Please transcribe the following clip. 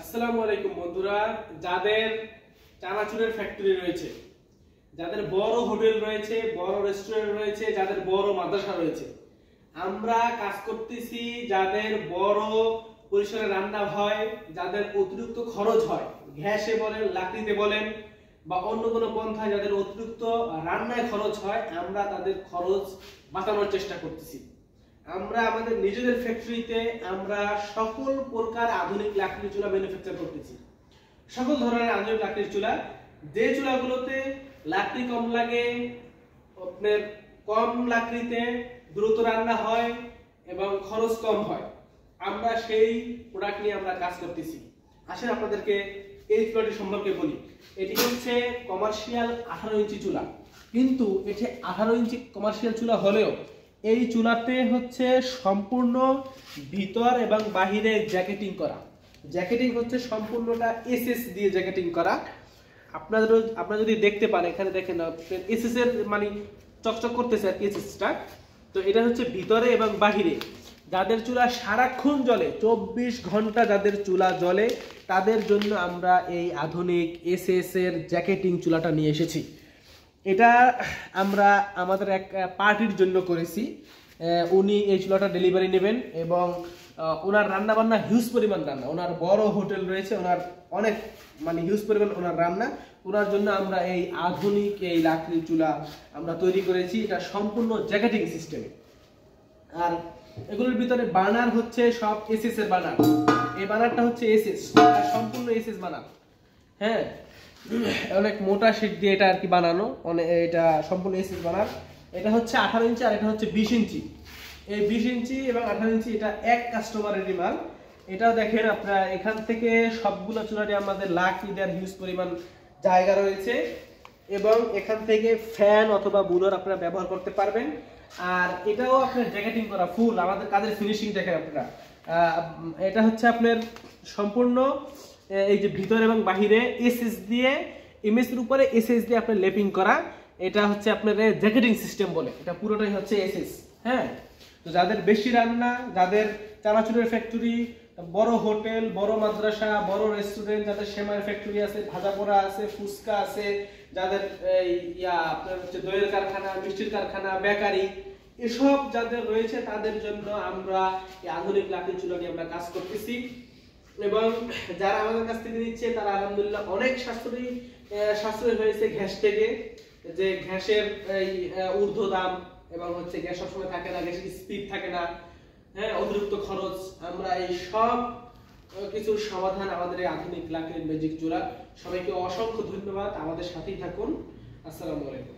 আসসালামু আলাইকুম বন্ধুরা, যাদের চানাচুরের ফ্যাক্টরি রয়েছে, যাদের বড় হোটেল রয়েছে, বড় রেস্টুরেন্ট রয়েছে, যাদের বড় মাদ্রাসা রয়েছে, আমরা কাজ করতেছি যাদের বড় পরিসরে রান্না হয়, যাদের অতিরিক্ত খরচ হয়, গ্যাসে বলেন, লাকড়িতে বলেন বা অন্য কোনো পন্থায় যাদের অতিরিক্ত রান্নায় খরচ হয়, আমরা তাদের খরচ বাঁচানোর চেষ্টা করতেছি। আমরা আমাদের নিজেদের ফ্যাক্টরিতে আমরা সকল প্রকার আধুনিক লাকড়ির চুলা ম্যানুফ্যাকচার করতেছি। সকল ধরনের আধুনিক লাকড়ির চুলা, যে চুলাগুলোতে লাকড়ি কম লাগে, আপনার কম লাকড়িতে দ্রুত রান্না হয় এবং খরচ কম হয়, আমরা সেই প্রোডাক্ট নিয়ে আমরা কাজ করতেছি। আসেন আপনাদেরকে এই চুলাটি সম্পর্কে বলি। এটি হচ্ছে কমার্শিয়াল 18 ইঞ্চি চুলা, কিন্তু এটি 18 ইঞ্চি কমার্শিয়াল চুলা হলেও এই চুলাতে হচ্ছে সম্পূর্ণ ভিতর এবং বাহিরে জ্যাকেটিং করা। জ্যাকেটিং হচ্ছে সম্পূর্ণটা এসএস দিয়ে জ্যাকেটিং করা। আপনারা যদি দেখতে পান, এখানে দেখেন এসএস এর মানে চকচক করতেছে আর কি এসএসটা। তো এটা হচ্ছে ভিতরে এবং বাহিরে। যাদের চুলা সারাক্ষণ জ্বলে, 24 ঘন্টা যাদের চুলা জ্বলে, তাদের জন্য আমরা এই আধুনিক এসএস এর জ্যাকেটিং চুলাটা নিয়ে এসেছি। এটা আমরা আমাদের এক পার্টির জন্য করেছি। উনি এই চুলাটা ডেলিভারি নেবেন এবং ওনার রান্না বান্না হিউজ পরিমাণ রান্না, ওনার বড় হোটেল রয়েছে, ওনার অনেক মানে হিউজ পরিমাণ ওনার রান্না। ওনার জন্য আমরা এই আধুনিক এই লাকড়ির চুলা আমরা তৈরি করেছি। এটা সম্পূর্ণ জ্যাকেটিং সিস্টেমে। আর এগুলোর ভিতরে বার্নার হচ্ছে সব এসএস এর বার্নার। এই বার্নারটা হচ্ছে এসএস, সম্পূর্ণ এসএস বার্নার। হ্যাঁ, অনেক মোটা শীট দিয়ে এটা আর কি বানানো, এটা সম্পূর্ণ এসএস বানার। এটা হচ্ছে 18 ইঞ্চি আর এটা হচ্ছে 20 ইঞ্চি। এই 20 ইঞ্চি এবং 18 ইঞ্চি এটা এক কাস্টমারেরই মাল। এটাও দেখেন আপনারা, এখান থেকে সবগুলো চুলাটি আমাদের লাকড়ি দেওয়ার হিউজ পরিমাণ জায়গা রয়েছে এবং এখান থেকে ফ্যান অথবা বুলার আপনারা ব্যবহার করতে পারবেন। আর এটাও আপনার জ্যাকেটিং করা ফুল, আমাদের কাজের ফিনিশিং দেখেন আপনারা। এটা হচ্ছে আপনার সম্পূর্ণ এই যে ভিতর এবং বাহিরে এসএস দিয়ে, ইমেজের উপরে এসএস দিয়ে আপনার লেপিং করা। এটা হচ্ছে আপনার জ্যাকেটিং সিস্টেম বলে, এটা পুরোটাই হচ্ছে এসএস। হ্যাঁ, তো যাদের বেশি রান্না, যাদের চানাচুরের ফ্যাক্টরি, বড় হোটেল, বড় মাদ্রাসা, বড় রেস্টুরেন্ট, যাদের সেমাইয়ের ফ্যাক্টরি আছে, ভাজা পোড়া আছে, ফুচকা আছে, যাদের আপনার হচ্ছে দইয়ের কারখানা, মিষ্টির কারখানা, বেকারি, এসব যাদের রয়েছে তাদের জন্য আমরা এই আধুনিক লাকড়ির চুলা নিয়ে আমরা কাজ করতেছি। এবং যারা আমাদের কাছ থেকে নিচ্ছে তারা আলহামদুলিল্লাহ অনেক সাশ্রয় হয়েছে গ্যাস থেকে। যে গ্যাসের এই ঊর্ধ্ব দাম এবং হচ্ছে গ্যাস সবসময় থাকে না, গ্যাসের স্পিড থাকে না, হ্যাঁ, অতিরিক্ত খরচ, আমরা এই সব কিছুর সমাধান আমাদের এই আধুনিক লাকড়ির ম্যাজিক চুলা। সবাইকে অসংখ্য ধন্যবাদ, আমাদের সাথেই থাকুন। আসসালামু আলাইকুম।